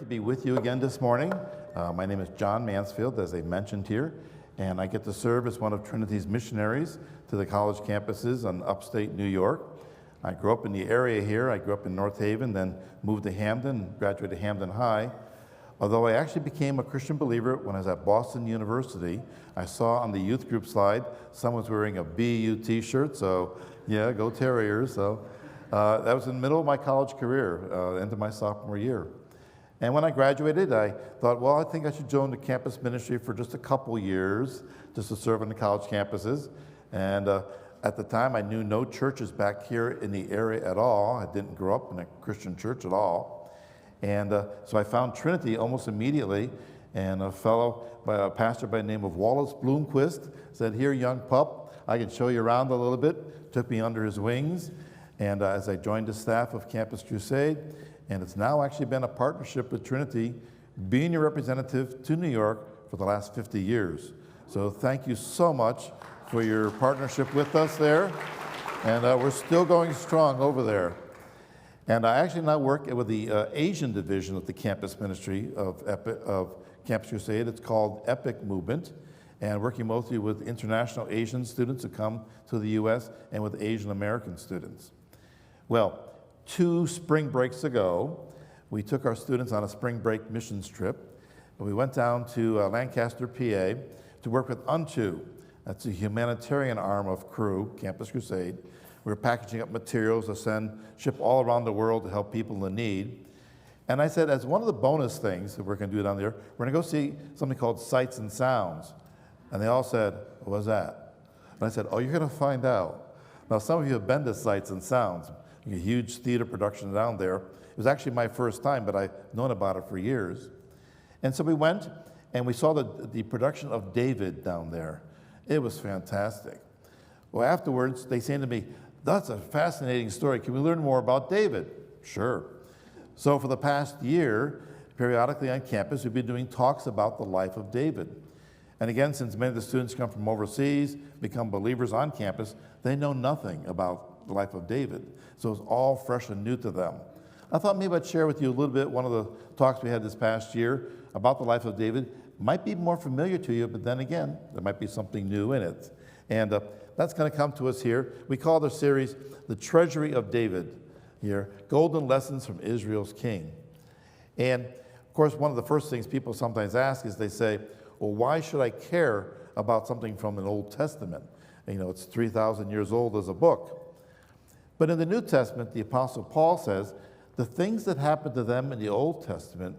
be with you again this morning. My name is John Mansfield, as I mentioned here, and I get to serve as one of Trinity's missionaries to the college campuses in upstate New York. I grew up in the area here. I grew up in North Haven, then moved to Hamden, graduated Hamden High. Although I actually became a Christian believer when I was at Boston University. I saw on the youth group slide someone's wearing a BU t-shirt, so yeah, go Terriers. So that was in the middle of my college career, into my sophomore year. And when I graduated, I thought, well, I think I should join the campus ministry for just a couple years, just to serve on the college campuses. And at the time, I knew no churches back here in the area at all. I didn't grow up in a Christian church at all. And so I found Trinity almost immediately, and a pastor by the name of Wallace Bloomquist said, "Here, young pup, I can show you around a little bit," took me under his wings. And as I joined the staff of Campus Crusade, and it's now actually been a partnership with Trinity, being your representative to New York for the last 50 years. So thank you so much for your partnership with us there. And we're still going strong over there. And I actually now work with the Asian division of the campus ministry of Campus Crusade. It's called EPIC Movement, and working mostly with international Asian students who come to the U.S. and with Asian American students. Well, 2 spring breaks ago, we took our students on a spring break missions trip, and we went down to Lancaster, PA, to work with Unto. That's a humanitarian arm of Cru, Campus Crusade. We were packaging up materials to ship all around the world to help people in need. And I said, as one of the bonus things that we're going to do down there, we're going to go see something called Sights and Sounds. And they all said, "What was that?" And I said, "Oh, you're going to find out." Now, some of you have been to Sights and Sounds, a huge theater production down there. It was actually my first time, but I've known about it for years. And so we went, and we saw the production of David down there. It was fantastic. Well, afterwards, they said to me, "That's a fascinating story. Can we learn more about David?" Sure. So for the past year, periodically on campus, we've been doing talks about the life of David. And again, since many of the students come from overseas, become believers on campus, they know nothing about the life of David. So it's all fresh and new to them. I thought maybe I'd share with you a little bit, one of the talks we had this past year about the life of David. Might be more familiar to you, but then again, there might be something new in it. And that's going to come to us here. We call the series The Treasury of David here, Golden Lessons from Israel's King. And of course, one of the first things people sometimes ask is they say, well, why should I care about something from an Old Testament? You know, it's 3,000 years old as a book. But in the New Testament, the Apostle Paul says, the things that happened to them in the Old Testament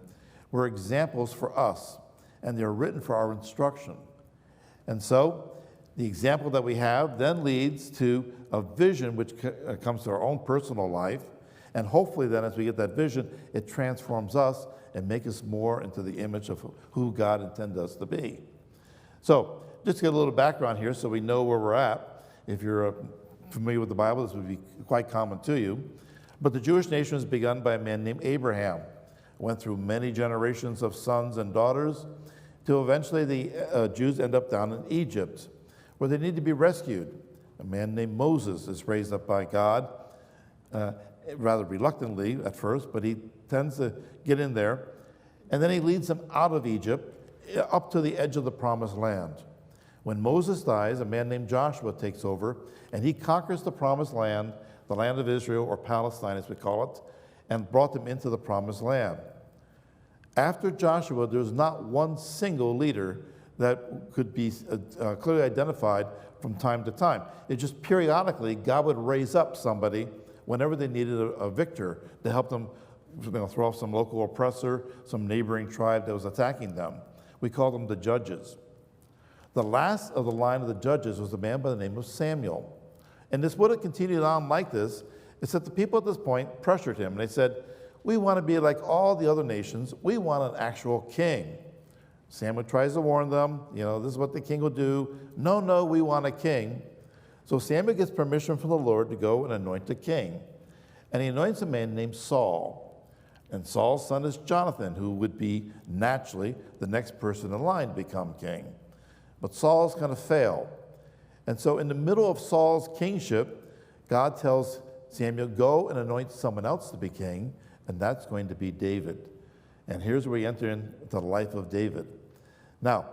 were examples for us, and they're written for our instruction. And so, the example that we have then leads to a vision which comes to our own personal life, and hopefully then as we get that vision, it transforms us and makes us more into the image of who God intended us to be. So, just to get a little background here so we know where we're at. If you're familiar with the Bible, this would be quite common to you. But the Jewish nation was begun by a man named Abraham. Went through many generations of sons and daughters, till eventually the Jews end up down in Egypt, where they need to be rescued. A man named Moses is raised up by God, rather reluctantly at first, but he tends to get in there. And then he leads them out of Egypt, up to the edge of the promised land. When Moses dies, a man named Joshua takes over, and he conquers the promised land, the land of Israel, or Palestine as we call it, and brought them into the promised land. After Joshua, there was not one single leader that could be clearly identified from time to time. It just periodically, God would raise up somebody whenever they needed a victor to help them throw off some local oppressor, some neighboring tribe that was attacking them. We call them the judges. The last of the line of the judges was a man by the name of Samuel. And this would have continued on like this, except the people at this point pressured him. And they said, we want to be like all the other nations. We want an actual king. Samuel tries to warn them, this is what the king will do. No, we want a king. So Samuel gets permission from the Lord to go and anoint a king. And he anoints a man named Saul. And Saul's son is Jonathan, who would be naturally the next person in line to become king. But Saul's going to fail. And so in the middle of Saul's kingship, God tells Samuel, go and anoint someone else to be king, and that's going to be David. And here's where we enter into the life of David. Now,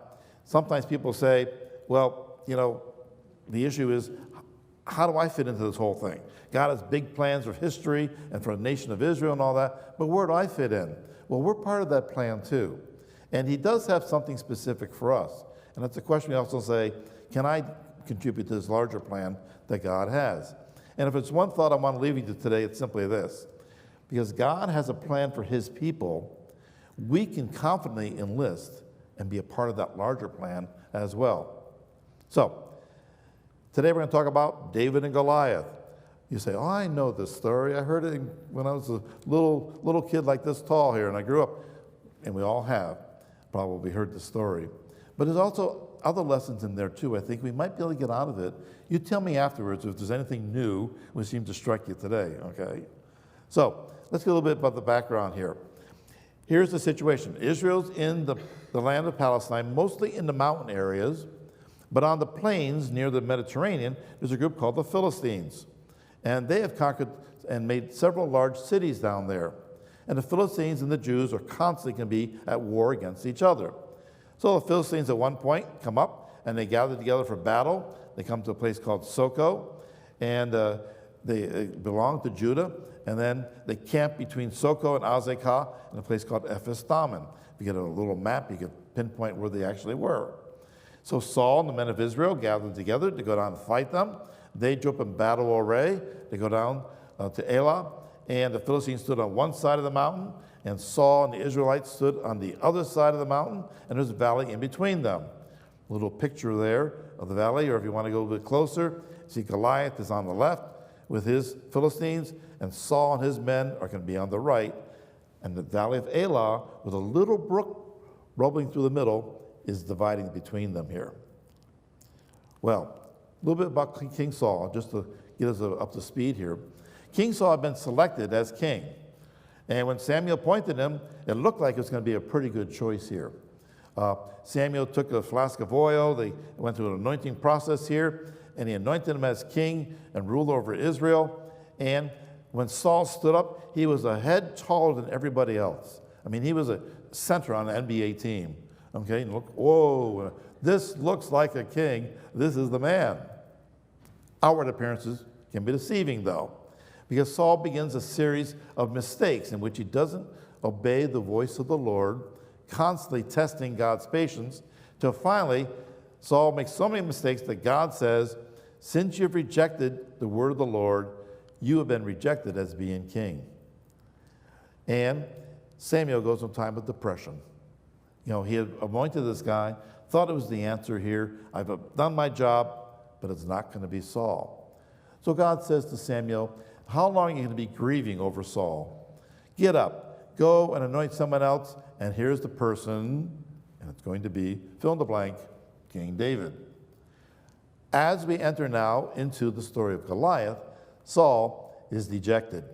sometimes people say, well, the issue is, how do I fit into this whole thing? God has big plans for history and for the nation of Israel and all that, but where do I fit in? Well, we're part of that plan too. And he does have something specific for us. And that's a question we also say, can I contribute to this larger plan that God has? And if it's one thought I want to leave you to today, it's simply this. Because God has a plan for his people, we can confidently enlist and be a part of that larger plan as well. So, today we're going to talk about David and Goliath. You say, oh, I know this story. I heard it when I was a little kid like this tall here, and I grew up, and we all have probably heard the story. But there's also other lessons in there too. I think we might be able to get out of it. You tell me afterwards if there's anything new which seemed to strike you today, okay? So let's get a little bit about the background here. Here's the situation. Israel's in the land of Palestine, mostly in the mountain areas, but on the plains near the Mediterranean, there's a group called the Philistines. And they have conquered and made several large cities down there. And the Philistines and the Jews are constantly going to be at war against each other. So the Philistines at one point come up and they gather together for battle. They come to a place called Soko, and they belong to Judah. And then they camp between Soko and Azekah in a place called Ephes-dammim. If you get a little map, you can pinpoint where they actually were. So Saul and the men of Israel gathered together to go down and fight them. They drew up in battle array. They go down to Elah, and the Philistines stood on one side of the mountain, and Saul and the Israelites stood on the other side of the mountain, and there's a valley in between them. A little picture there of the valley, or if you want to go a bit closer, see Goliath is on the left with his Philistines, and Saul and his men are going to be on the right. And the valley of Elah, with a little brook rubbling through the middle, is dividing between them here. Well, a little bit about King Saul, just to get us up to speed here. King Saul had been selected as king. And when Samuel appointed him, it looked like it was going to be a pretty good choice here. Samuel took a flask of oil. They went through an anointing process here, and he anointed him as king and ruler over Israel. And when Saul stood up, he was a head taller than everybody else. I mean, he was a center on an NBA team. Okay, and look, whoa, this looks like a king. This is the man. Outward appearances can be deceiving, though, because Saul begins a series of mistakes in which he doesn't obey the voice of the Lord, constantly testing God's patience, till finally Saul makes so many mistakes that God says, since you've rejected the word of the Lord, you have been rejected as being king. And Samuel goes through a time of depression. He had anointed this guy, thought it was the answer here. I've done my job, but it's not going to be Saul. So God says to Samuel, how long are you going to be grieving over Saul? Get up, go and anoint someone else, and here's the person, and it's going to be, fill in the blank, King David. As we enter now into the story of Goliath, Saul is dejected.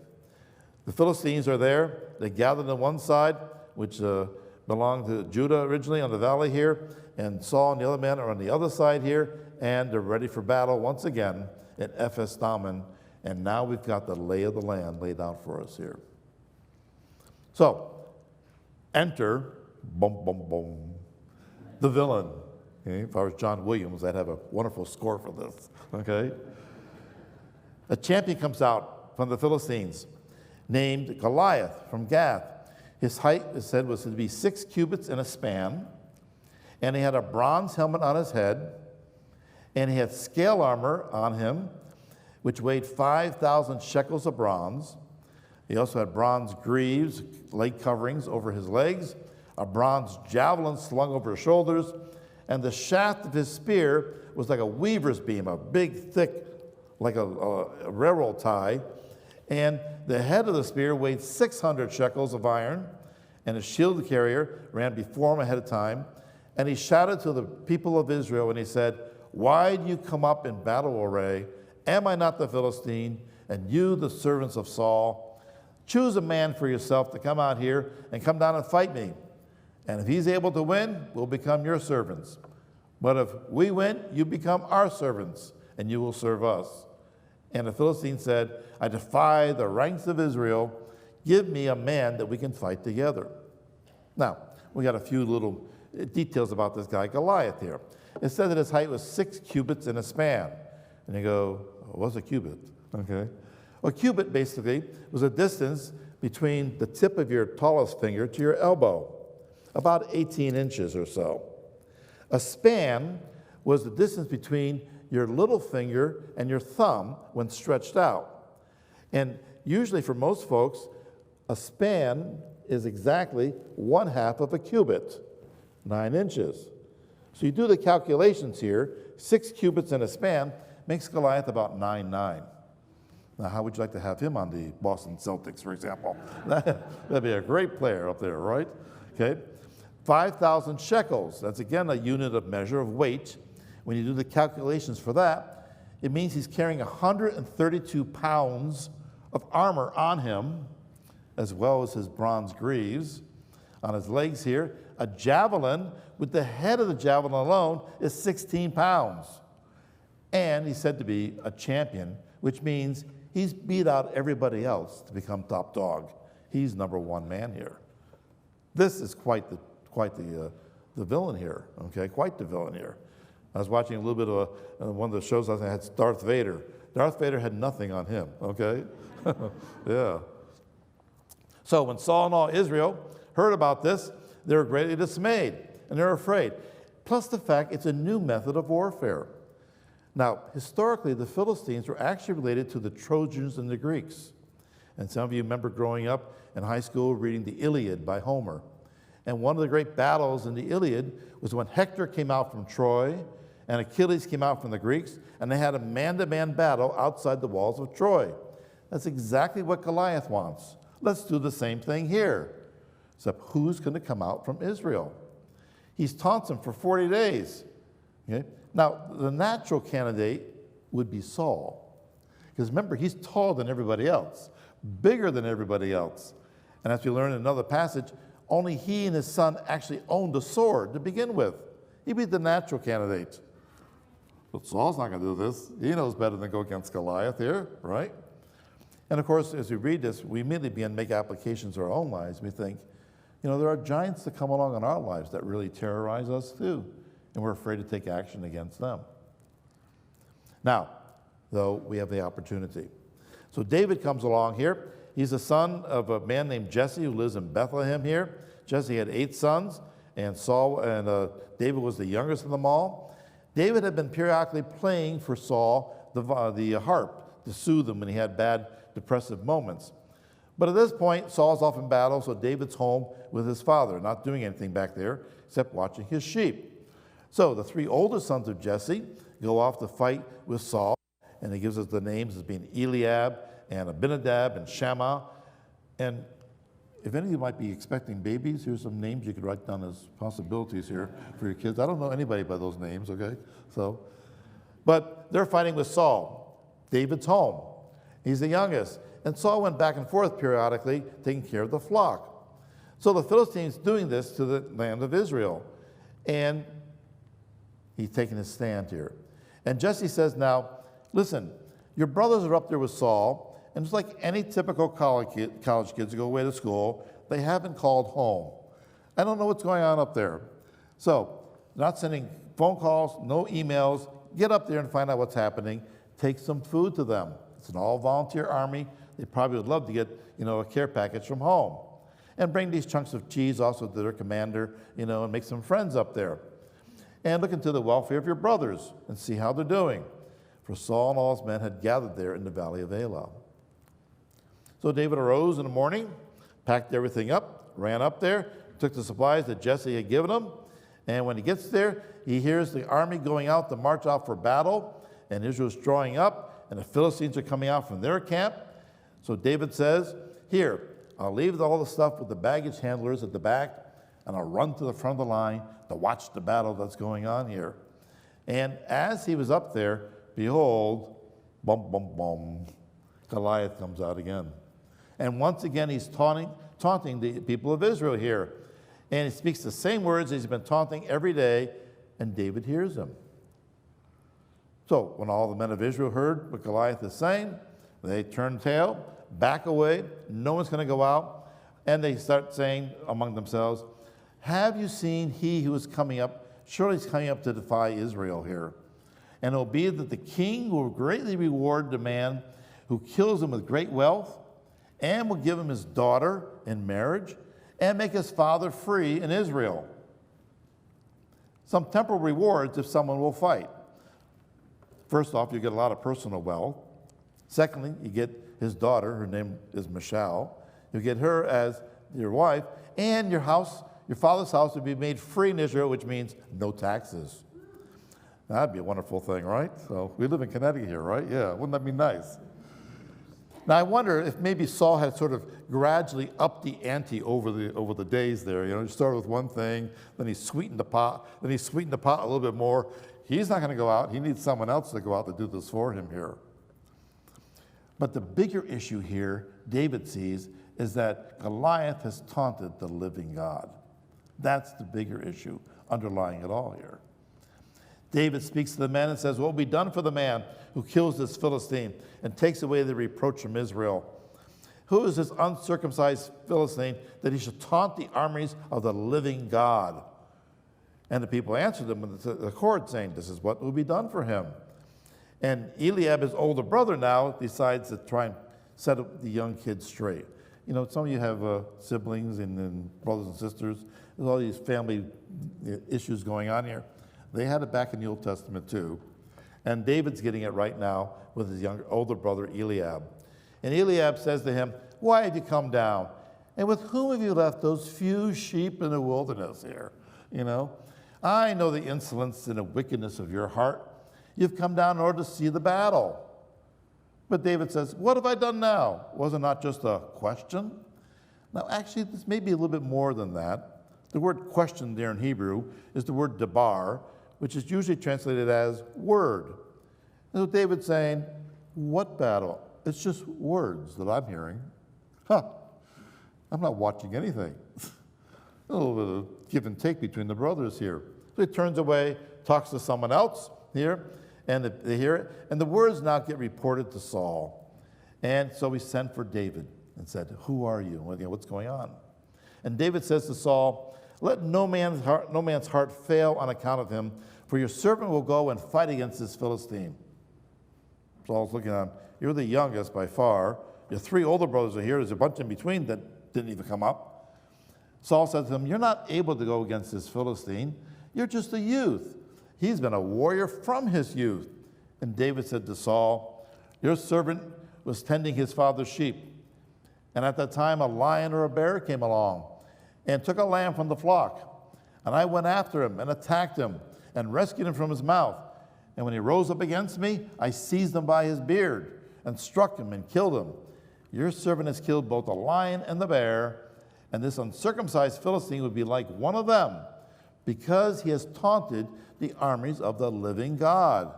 The Philistines are there. They gathered on one side, which belonged to Judah originally on the valley here, and Saul and the other men are on the other side here, and they're ready for battle once again at Ephes-dammim, and now we've got the lay of the land laid out for us here. So, enter, boom, boom, boom, the villain. Okay? If I was John Williams, I'd have a wonderful score for this, okay? A champion comes out from the Philistines named Goliath from Gath. His height, it said, was to be 6 cubits and a span, and he had a bronze helmet on his head, and he had scale armor on him, which weighed 5,000 shekels of bronze. He also had bronze greaves, leg coverings over his legs, a bronze javelin slung over his shoulders, and the shaft of his spear was like a weaver's beam, a big, thick, like a railroad tie. And the head of the spear weighed 600 shekels of iron, and his shield carrier ran before him ahead of time. And he shouted to the people of Israel, and he said, why do you come up in battle array? Am I not the Philistine, and you the servants of Saul? Choose a man for yourself to come out here and come down and fight me. And if he's able to win, we'll become your servants. But if we win, you become our servants, and you will serve us. And the Philistine said, I defy the ranks of Israel. Give me a man that we can fight together. Now, we got a few little details about this guy, Goliath, here. It said that his height was 6 cubits in a span. And you go, what's a cubit? Okay. A cubit, basically, was a distance between the tip of your tallest finger to your elbow, about 18 inches or so. A span was the distance between your little finger and your thumb when stretched out. And usually for most folks, a span is exactly 1/2 of a cubit, 9 inches. So you do the calculations here, 6 cubits in a span makes Goliath about 9'9". Now, how would you like to have him on the Boston Celtics, for example? That'd be a great player up there, right? Okay. 5,000 shekels, that's again a unit of measure of weight. When you do the calculations for that, it means he's carrying 132 pounds of armor on him, as well as his bronze greaves. On his legs here, a javelin with the head of the javelin alone is 16 pounds. And he's said to be a champion, which means he's beat out everybody else to become top dog. He's #1 man here. This is quite the villain here, okay? Quite the villain here. I was watching a little bit of one of the shows I had Darth Vader. Darth Vader had nothing on him, okay? Yeah. So when Saul and all Israel heard about this, they were greatly dismayed, and they're afraid. Plus the fact it's a new method of warfare. Now, historically, the Philistines were actually related to the Trojans and the Greeks. And some of you remember growing up in high school reading the Iliad by Homer. And one of the great battles in the Iliad was when Hector came out from Troy and Achilles came out from the Greeks, and they had a man-to-man battle outside the walls of Troy. That's exactly what Goliath wants. Let's do the same thing here. Except who's going to come out from Israel? He's taunts him for 40 days. Okay? Now, the natural candidate would be Saul. Because remember, he's taller than everybody else, bigger than everybody else. And as we learn in another passage, only he and his son actually owned a sword to begin with. He'd be the natural candidate. But Saul's not going to do this. He knows better than go against Goliath here, right? And of course, as we read this, we immediately begin to make applications to our own lives. We think, you know, there are giants that come along in our lives that really terrorize us too, and we're afraid to take action against them. Now, though, we have the opportunity. So David comes along here. He's the son of a man named Jesse who lives in Bethlehem here. Jesse had 8 sons, and David was the youngest of them all. David had been periodically playing for Saul the harp to soothe him when he had bad depressive moments. But at this point, Saul's off in battle, so David's home with his father, not doing anything back there except watching his sheep. So the 3 oldest sons of Jesse go off to fight with Saul, and he gives us the names as being Eliab and Abinadab and Shammah. And if any of you might be expecting babies, here's some names you could write down as possibilities here for your kids. I don't know anybody by those names, okay? But they're fighting with Saul. David's home. He's the youngest. And Saul went back and forth periodically, taking care of the flock. So the Philistines doing this to the land of Israel. And he's taking his stand here. And Jesse says, now, listen, your brothers are up there with Saul, and it's like any typical college kids who go away to school, they haven't called home. I don't know what's going on up there. So, not sending phone calls, no emails. Get up there and find out what's happening. Take some food to them. It's an all-volunteer army. They probably would love to get, a care package from home. And bring these chunks of cheese also to their commander, and make some friends up there. And look into the welfare of your brothers and see how they're doing. For Saul and all his men had gathered there in the valley of Elah. So David arose in the morning, packed everything up, ran up there, took the supplies that Jesse had given him, and when he gets there, he hears the army going out to march out for battle, and Israel's drawing up, and the Philistines are coming out from their camp. So David says, here, I'll leave all the stuff with the baggage handlers at the back, and I'll run to the front of the line to watch the battle that's going on here. And as he was up there, behold, bum, bum, bum, Goliath comes out again. And once again, he's taunting the people of Israel here. And he speaks the same words he's been taunting every day, and David hears him. So when all the men of Israel heard what Goliath is saying, they turn tail, back away, no one's going to go out, and they start saying among themselves, have you seen he who is coming up? Surely he's coming up to defy Israel here. And it will be that the king will greatly reward the man who kills him with great wealth, and will give him his daughter in marriage, and make his father free in Israel. Some temporal rewards if someone will fight. First off, you get a lot of personal wealth. Secondly, you get his daughter, her name is Michelle. You get her as your wife, and your house, your father's house would be made free in Israel, which means no taxes. That'd be a wonderful thing, right? So we live in Connecticut here, right? Yeah, wouldn't that be nice? Now I wonder if maybe Saul had sort of gradually upped the ante over the days there. You know, he started with one thing, then he sweetened the pot, a little bit more. He's not going to go out. He needs someone else to go out to do this for him here. But the bigger issue here, David sees, is that Goliath has taunted the living God. That's the bigger issue underlying it all here. David speaks to the men and says, what will be done for the man who kills this Philistine and takes away the reproach from Israel? Who is this uncircumcised Philistine that he should taunt the armies of the living God? And the people answered him with the accord, saying, this is what will be done for him. And Eliab, his older brother now, decides to try and set up the young kid straight. You know, some of you have siblings and brothers and sisters. There's all these family issues going on here. They had it back in the Old Testament too. And David's getting it right now with his older brother Eliab. And Eliab says to him, why have you come down? And with whom have you left those few sheep in the wilderness here? You know, I know the insolence and the wickedness of your heart. You've come down in order to see the battle. But David says, what have I done now? Was it not just a question? Now, actually, this may be a little bit more than that. The word question there in Hebrew is the word debar, which is usually translated as word. And so David's saying, what battle? It's just words that I'm hearing. I'm not watching anything. A little bit of give and take between the brothers here. So he turns away, talks to someone else here, and they hear it. And the words now get reported to Saul. And so he sent for David and said, who are you? What's going on? And David says to Saul, let no man's heart fail on account of him, for your servant will go and fight against this Philistine. Saul's looking at him. You're the youngest by far. Your three older brothers are here. There's a bunch in between that didn't even come up. Saul said to him, you're not able to go against this Philistine. You're just a youth. He's been a warrior from his youth. And David said to Saul, your servant was tending his father's sheep. And at that time, a lion or a bear came along and took a lamb from the flock. And I went after him and attacked him and rescued him from his mouth. And when he rose up against me, I seized him by his beard and struck him and killed him. Your servant has killed both the lion and the bear, and this uncircumcised Philistine would be like one of them, because he has taunted the armies of the living God.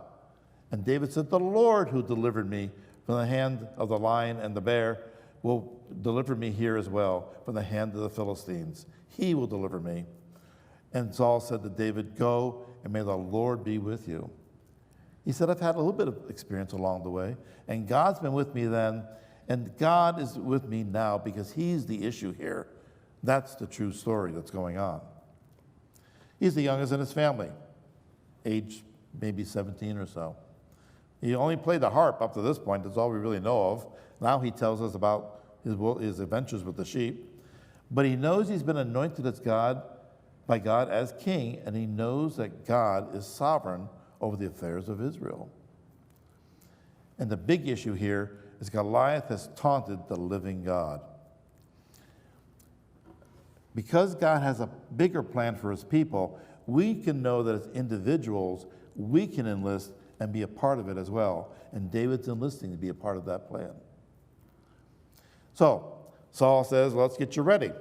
And David said, the Lord who delivered me from the hand of the lion and the bear will deliver me here as well from the hand of the Philistines. He will deliver me. And Saul said to David, go, and may the Lord be with you. He said, I've had a little bit of experience along the way, and God's been with me then, and God is with me now because he's the issue here. That's the true story that's going on. He's the youngest in his family, age maybe 17 or so. He only played the harp up to this point. That's all we really know of. Now he tells us about his adventures with the sheep. But he knows he's been anointed as by God as king, and he knows that God is sovereign over the affairs of Israel. And the big issue here is Goliath has taunted the living God. Because God has a bigger plan for his people, we can know that as individuals, we can enlist and be a part of it as well. And David's enlisting to be a part of that plan. So Saul says, let's get you ready.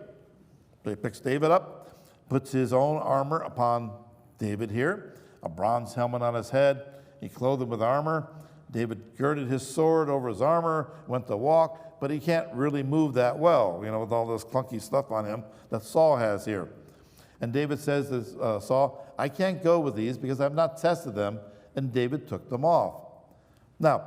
So he picks David up, puts his own armor upon David here, a bronze helmet on his head. He clothed him with armor. David girded his sword over his armor, went to walk, but he can't really move that well, with all this clunky stuff on him that Saul has here. And David says to Saul, I can't go with these because I've not tested them. And David took them off. Now,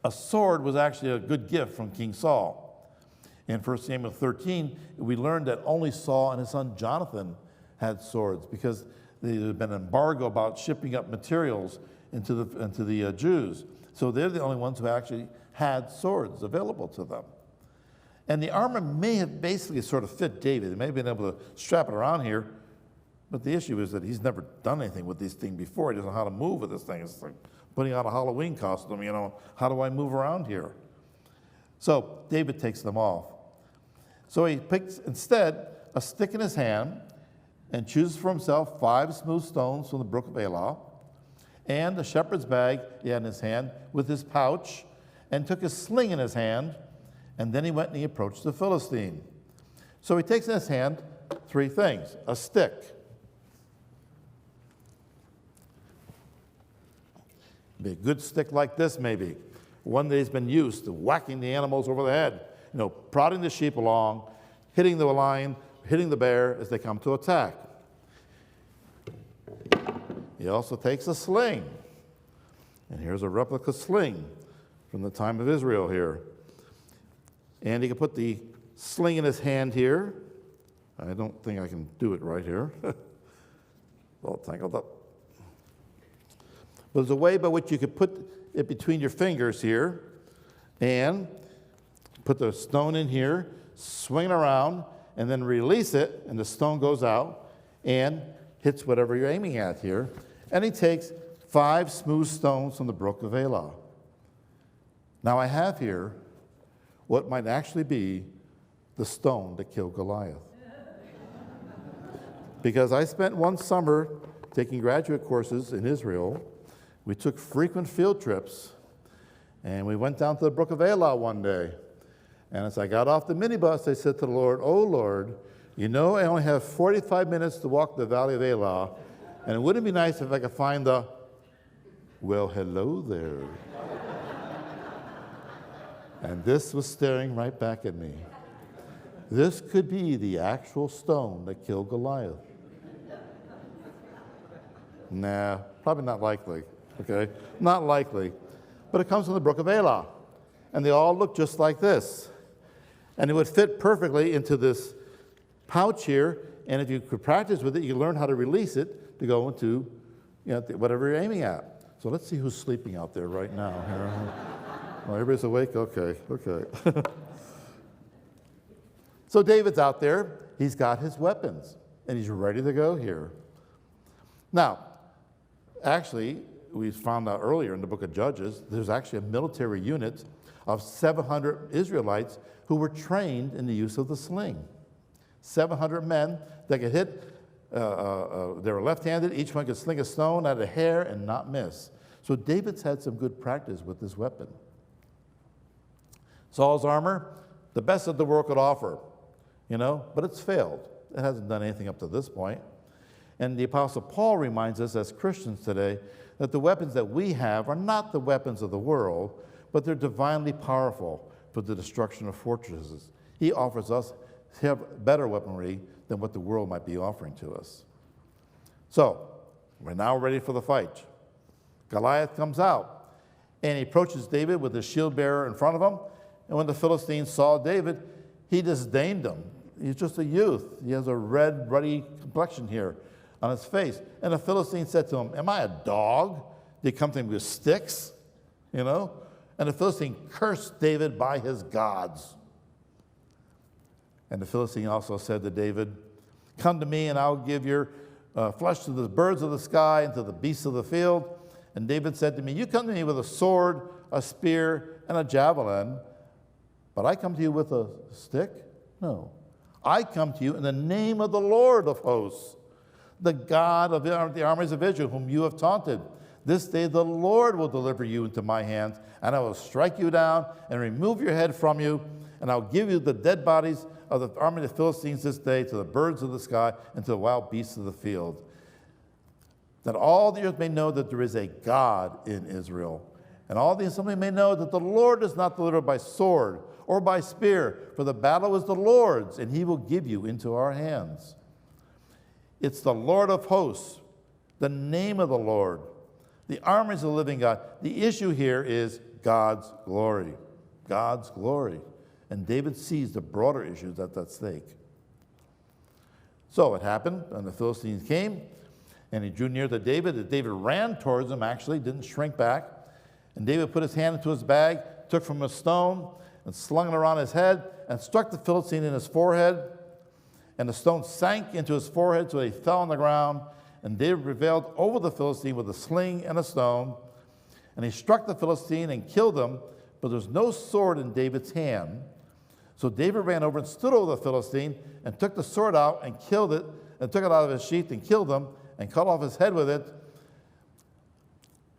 a sword was actually a good gift from King Saul. In 1 Samuel 13, we learned that only Saul and his son Jonathan had swords because there had been an embargo about shipping up materials into the Jews. So they're the only ones who actually had swords available to them. And the armor may have basically sort of fit David. They may have been able to strap it around here, but the issue is that he's never done anything with this thing before. He doesn't know how to move with this thing. It's like putting on a Halloween costume, how do I move around here? So David takes them off. So he picks instead a stick in his hand and chooses for himself 5 smooth stones from the brook of Elah, and a shepherd's bag he had in his hand with his pouch, and took his sling in his hand, and then he went and he approached the Philistine. So he takes in his hand 3 things: a stick, a good stick like this maybe, one that he's been used to whacking the animals over the head, prodding the sheep along, hitting the lion, hitting the bear as they come to attack. He also takes a sling. And here's a replica sling from the time of Israel here. And he can put the sling in his hand here. I don't think I can do it right here. It's all tangled up. But there's a way by which you could put it between your fingers here and put the stone in here, swing it around, and then release it, and the stone goes out and hits whatever you're aiming at here. And he takes 5 smooth stones from the brook of Elah. Now I have here what might actually be the stone that killed Goliath. Because I spent one summer taking graduate courses in Israel. We took frequent field trips, and we went down to the brook of Elah one day. And as I got off the minibus, I said to the Lord, "Oh, Lord, I only have 45 minutes to walk the valley of Elah, and wouldn't it be nice if I could find the, well, hello there." And this was staring right back at me. This could be the actual stone that killed Goliath. Nah, probably not likely, okay? Not likely. But it comes from the brook of Elah, and they all look just like this. And it would fit perfectly into this pouch here, and if you could practice with it, you could learn how to release it to go into whatever you're aiming at. So let's see who's sleeping out there right now. Well, everybody's awake? Okay. So David's out there. He's got his weapons, and he's ready to go here. Now, actually, we found out earlier in the book of Judges, there's actually a military unit of 700 Israelites who were trained in the use of the sling. 700 men that could hit, they were left-handed, each one could sling a stone out of hair and not miss. So David's had some good practice with this weapon. Saul's armor, the best that the world could offer, but it's failed. It hasn't done anything up to this point. And the Apostle Paul reminds us as Christians today that the weapons that we have are not the weapons of the world, but they're divinely powerful for the destruction of fortresses. He offers us better weaponry than what the world might be offering to us. So, we're now ready for the fight. Goliath comes out, and he approaches David with his shield bearer in front of him. And when the Philistines saw David, he disdained him. He's just a youth. He has a red, ruddy complexion here on his face. And the Philistine said to him, "Am I a dog? Did you come to me with sticks?" And the Philistine cursed David by his gods. And the Philistine also said to David, "Come to me, and I'll give your flesh to the birds of the sky and to the beasts of the field." And David said to me, "You come to me with a sword, a spear, and a javelin, but I come to you with a stick? No. I come to you in the name of the Lord of hosts, the God of the armies of Israel, whom you have taunted. This day the Lord will deliver you into my hands, and I will strike you down and remove your head from you, and I'll give you the dead bodies of the army of the Philistines this day to the birds of the sky and to the wild beasts of the field, that all the earth may know that there is a God in Israel. And all the assembly may know that the Lord does not deliver by sword or by spear, for the battle is the Lord's, and he will give you into our hands. It's the Lord of hosts, the name of the Lord, the armies of the living God. The issue here is God's glory. God's glory. and David sees the broader issues that's at stake. So it happened, and the Philistines came, and he drew near to David, and David ran towards him, actually, didn't shrink back. And David put his hand into his bag, took from a stone, and slung it around his head, and struck the Philistine in his forehead. And the stone sank into his forehead, so he fell on the ground. And David prevailed over the Philistine with a sling and a stone. And he struck the Philistine and killed him, but there was no sword in David's hand. So David ran over and stood over the Philistine and took the sword out and killed it, and took it out of his sheath and killed him and cut off his head with it.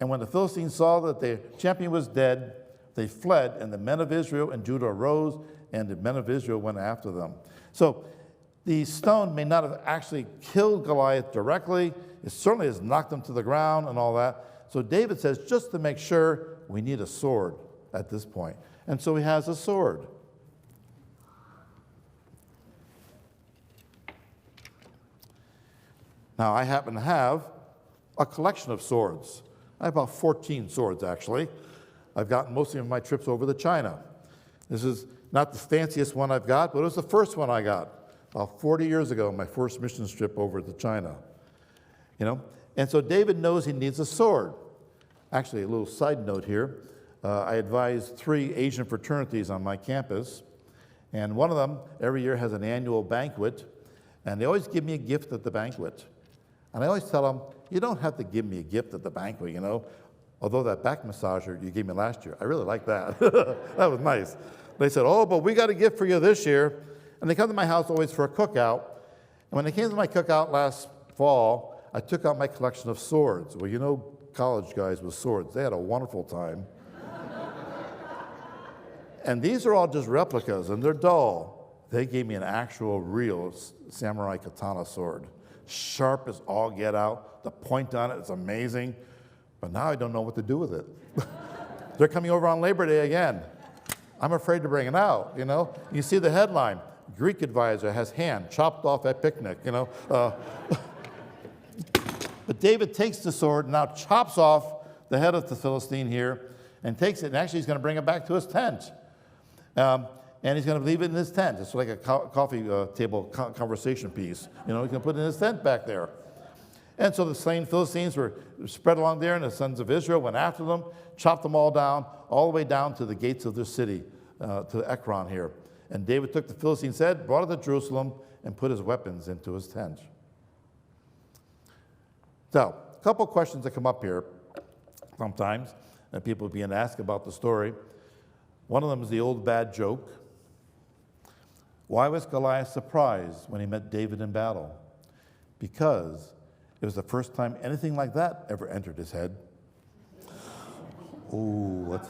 And when the Philistines saw that their champion was dead, they fled, and the men of Israel and Judah arose, and the men of Israel went after them. So the stone may not have actually killed Goliath directly. It certainly has knocked him to the ground and all that. So David says, just to make sure, we need a sword at this point. And so he has a sword. Now, I happen to have a collection of swords. I have about 14 swords, actually. I've gotten mostly of my trips over to China. This is not the fanciest one I've got, but it was the first one I got about 40 years ago, my first mission trip over to China. And so David knows he needs a sword. Actually, a little side note here. I advise 3 Asian fraternities on my campus, and one of them every year has an annual banquet, and they always give me a gift at the banquet. And I always tell them, you don't have to give me a gift at the banquet, Although that back massager you gave me last year, I really like that. That was nice. They said, oh, but we got a gift for you this year. And they come to my house always for a cookout. And when they came to my cookout last fall, I took out my collection of swords. Well, college guys with swords, they had a wonderful time. And these are all just replicas, and they're dull. They gave me an actual, real samurai katana sword. Sharp as all get out. The point on it is amazing. But now I don't know what to do with it. They're coming over on Labor Day again. I'm afraid to bring it out, You see the headline, Greek advisor has hand chopped off at picnic, But David takes the sword and now chops off the head of the Philistine here and takes it, and actually he's going to bring it back to his tent. And he's going to leave it in his tent. It's like a coffee table conversation piece. He's going to put it in his tent back there. And so the slain Philistines were spread along there, and the sons of Israel went after them, chopped them all down, all the way down to the gates of their city, to Ekron here. And David took the Philistines' head, brought it to Jerusalem, and put his weapons into his tent. So, a couple questions that come up here sometimes, and people being asked about the story. One of them is the old bad joke. Why was Goliath surprised when he met David in battle? Because it was the first time anything like that ever entered his head. Oh,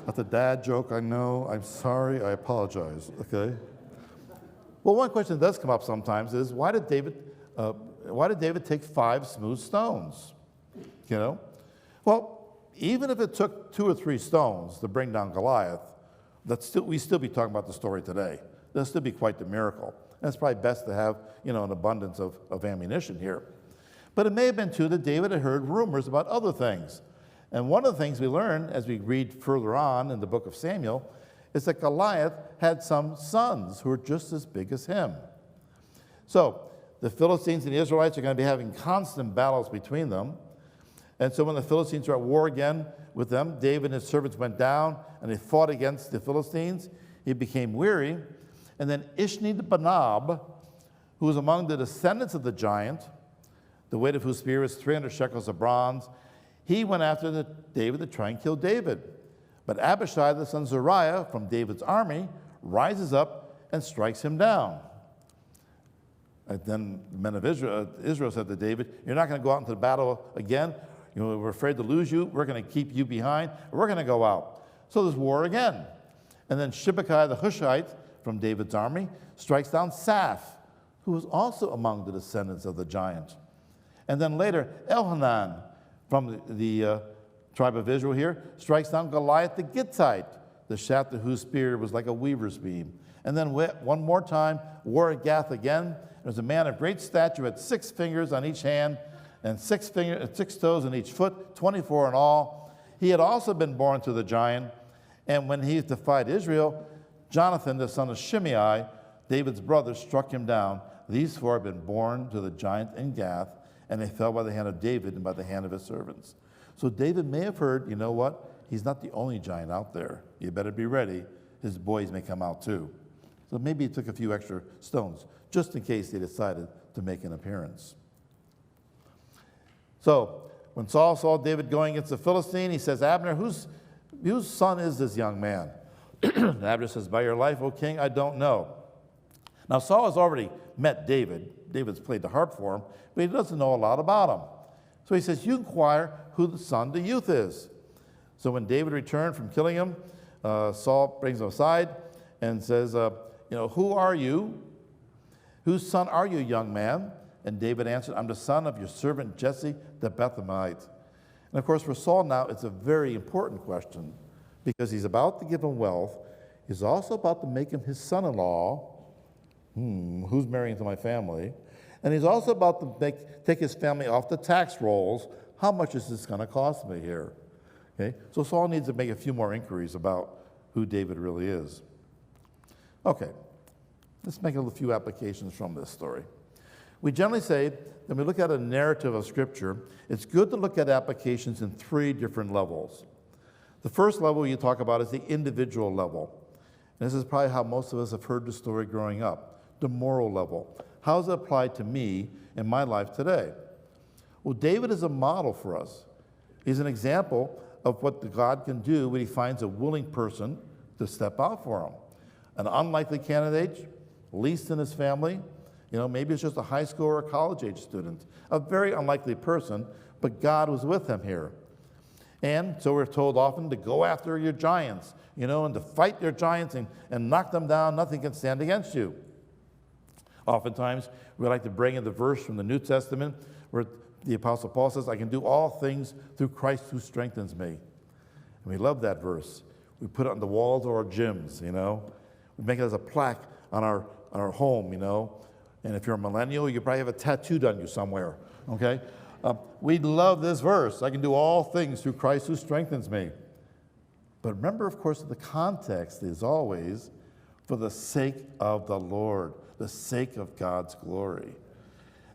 that's a dad joke, I know. I'm sorry, I apologize, okay? Well, one question that does come up sometimes is, why did David take 5 smooth stones? Well, even if it took 2 or 3 stones to bring down Goliath, we'd still be talking about the story today. That'll still be quite the miracle. And it's probably best to have, an abundance of ammunition here. But it may have been, too, that David had heard rumors about other things. And one of the things we learn as we read further on in the book of Samuel is that Goliath had some sons who were just as big as him. So the Philistines and the Israelites are going to be having constant battles between them. And so when the Philistines are at war again with them, David and his servants went down and they fought against the Philistines. He became weary. And then Ishni-Banab, who was among the descendants of the giant, the weight of whose spear is 300 shekels of bronze, he went after David to try and kill David. But Abishai, the son of Zeruiah, from David's army, rises up and strikes him down. And then the men of Israel said to David, you're not going to go out into the battle again. We're afraid to lose you. We're going to keep you behind. We're going to go out. So there's war again. And then Shibbekai the Hushite from David's army strikes down Saph, who was also among the descendants of the giant. And then later, Elhanan from the tribe of Israel here strikes down Goliath the Gittite, the shaft of whose spear was like a weaver's beam. And then one more time, war at Gath again. There was a man of great stature with 6 fingers on each hand and 6 toes on each foot, 24 in all. He had also been born to the giant. And when he defied Israel, Jonathan, the son of Shimei, David's brother, struck him down. These four had been born to the giant in Gath, and they fell by the hand of David and by the hand of his servants. So David may have heard, you know what? He's not the only giant out there. You better be ready. His boys may come out too. So maybe he took a few extra stones, just in case they decided to make an appearance. So when Saul saw David going against the Philistine, he says, Abner, whose son is this young man? And Abner says, by your life, O king, I don't know. Now Saul has already met David. David's played the harp for him, but he doesn't know a lot about him. So he says, you inquire who the son of the youth is. So when David returned from killing him, Saul brings him aside and says, who are you? Whose son are you, young man? And David answered, I'm the son of your servant Jesse the Bethlehemite. And of course, for Saul now, it's a very important question because he's about to give him wealth. He's also about to make him his son-in-law. Who's marrying into my family? And he's also about to take his family off the tax rolls. How much is this going to cost me here? Okay, so Saul needs to make a few more inquiries about who David really is. Okay, let's make a few applications from this story. We generally say, when we look at a narrative of Scripture, it's good to look at applications in 3 different levels. The first level you talk about is the individual level. And this is probably how most of us have heard the story growing up, the moral level. How does it apply to me in my life today? Well, David is a model for us. He's an example of what God can do when he finds a willing person to step out for him. An unlikely candidate, least in his family, maybe it's just a high school or a college-age student. A very unlikely person, but God was with him here. And so we're told often to go after your giants, and to fight your giants and knock them down. Nothing can stand against you. Oftentimes, we like to bring in the verse from the New Testament where the Apostle Paul says, I can do all things through Christ who strengthens me. And we love that verse. We put it on the walls of our gyms, We make it as a plaque on our home, And if you're a millennial, you probably have a tattooed on you somewhere, okay? We love this verse. I can do all things through Christ who strengthens me. But remember, of course, the context is always for the sake of the Lord, the sake of God's glory.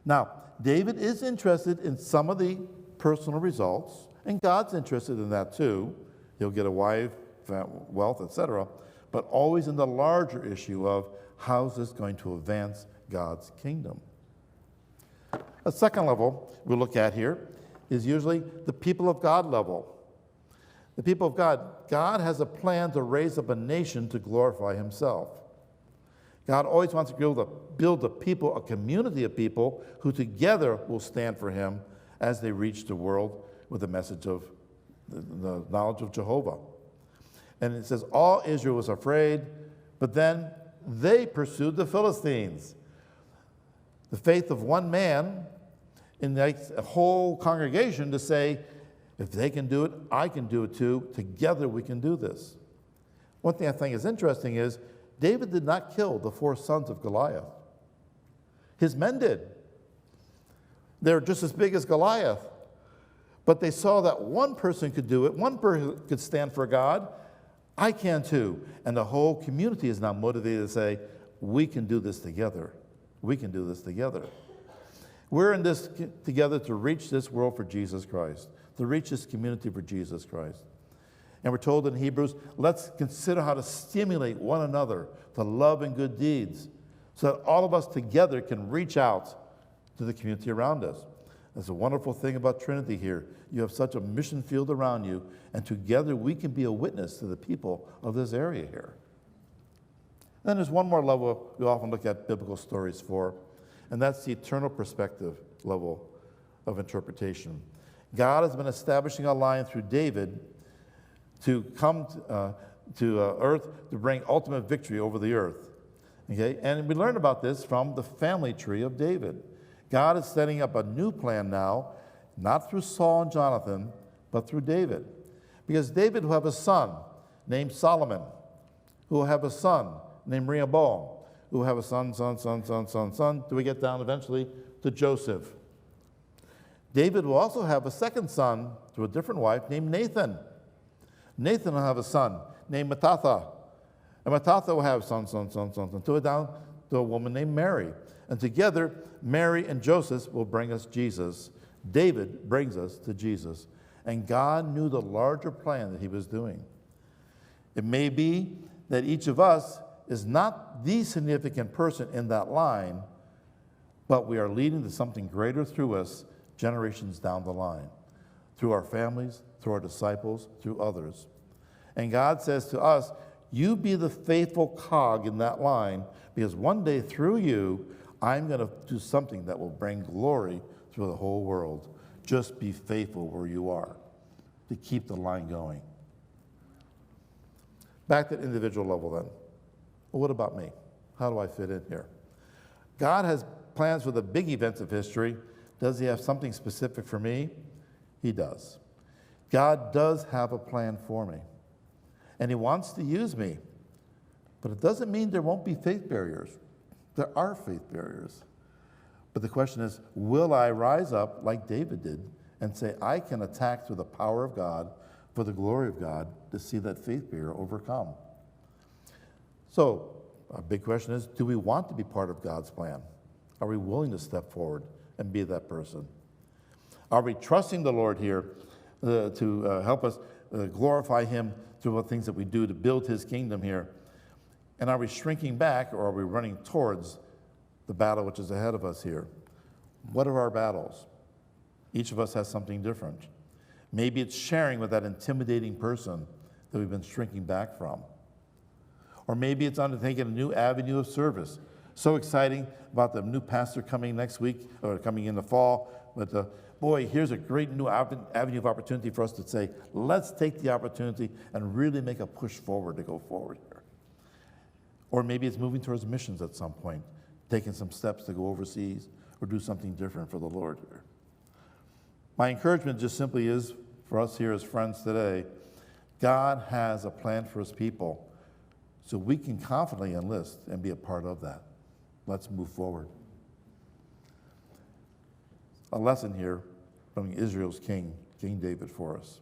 Now, David is interested in some of the personal results, and God's interested in that too. He'll get a wife, wealth, etc., but always in the larger issue of how is this going to advance God's kingdom. A second level we'll look at here is usually the people of God level. The people of God. God has a plan to raise up a nation to glorify himself. God always wants to build a people, a community of people who together will stand for him as they reach the world with the message of the knowledge of Jehovah. And it says, all Israel was afraid, but then they pursued the Philistines. The faith of one man invites a whole congregation to say, if they can do it, I can do it too. Together we can do this. One thing I think is interesting is David did not kill the 4 sons of Goliath. His men did. They're just as big as Goliath. But they saw that one person could do it, one person could stand for God. I can too. And the whole community is now motivated to say, we can do this together. We can do this together. We're in this together to reach this world for Jesus Christ, to reach this community for Jesus Christ. And we're told in Hebrews, let's consider how to stimulate one another to love and good deeds so that all of us together can reach out to the community around us. That's a wonderful thing about Trinity here. You have such a mission field around you, and together we can be a witness to the people of this area here. Then there's one more level we often look at biblical stories for, and that's the eternal perspective level of interpretation. God has been establishing a line through David to come to earth to bring ultimate victory over the earth. Okay? And we learn about this from the family tree of David. God is setting up a new plan now, not through Saul and Jonathan, but through David. Because David will have a son named Solomon, who will have a son named Rehoboam, who will have a son. Do we get down eventually to Joseph? David will also have a second son through a different wife named Nathan. Nathan will have a son named Mattatha. And Matatha will have son, until down to a woman named Mary. And together, Mary and Joseph will bring us Jesus. David brings us to Jesus. And God knew the larger plan that he was doing. It may be that each of us is not the significant person in that line, but we are leading to something greater through us generations down the line, through our families, through our disciples, through others. And God says to us, you be the faithful cog in that line, because one day through you, I'm going to do something that will bring glory through the whole world. Just be faithful where you are to keep the line going. Back to the individual level then. Well, what about me? How do I fit in here? God has plans for the big events of history. Does he have something specific for me? He does. God does have a plan for me. And he wants to use me. But it doesn't mean there won't be faith barriers. There are faith barriers. But the question is, will I rise up like David did and say, I can attack through the power of God, for the glory of God, to see that faith barrier overcome? So, a big question is, do we want to be part of God's plan? Are we willing to step forward and be that person? Are we trusting the Lord here to help us glorify him through the things that we do to build his kingdom here? And are we shrinking back, or are we running towards the battle which is ahead of us here? What are our battles? Each of us has something different. Maybe it's sharing with that intimidating person that we've been shrinking back from. Or maybe it's undertaking a new avenue of service. So exciting about the new pastor coming next week, or coming in the fall. But boy, here's a great new avenue of opportunity for us to say, let's take the opportunity and really make a push forward to go forward here. Or maybe it's moving towards missions at some point, taking some steps to go overseas or do something different for the Lord here. My encouragement just simply is, for us here as friends today, God has a plan for his people, so we can confidently enlist and be a part of that. Let's move forward. A lesson here from Israel's king, King David, for us.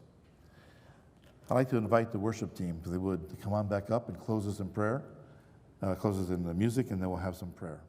I'd like to invite the worship team, if they would, to come on back up and close us in prayer, close us in the music, and then we'll have some prayer.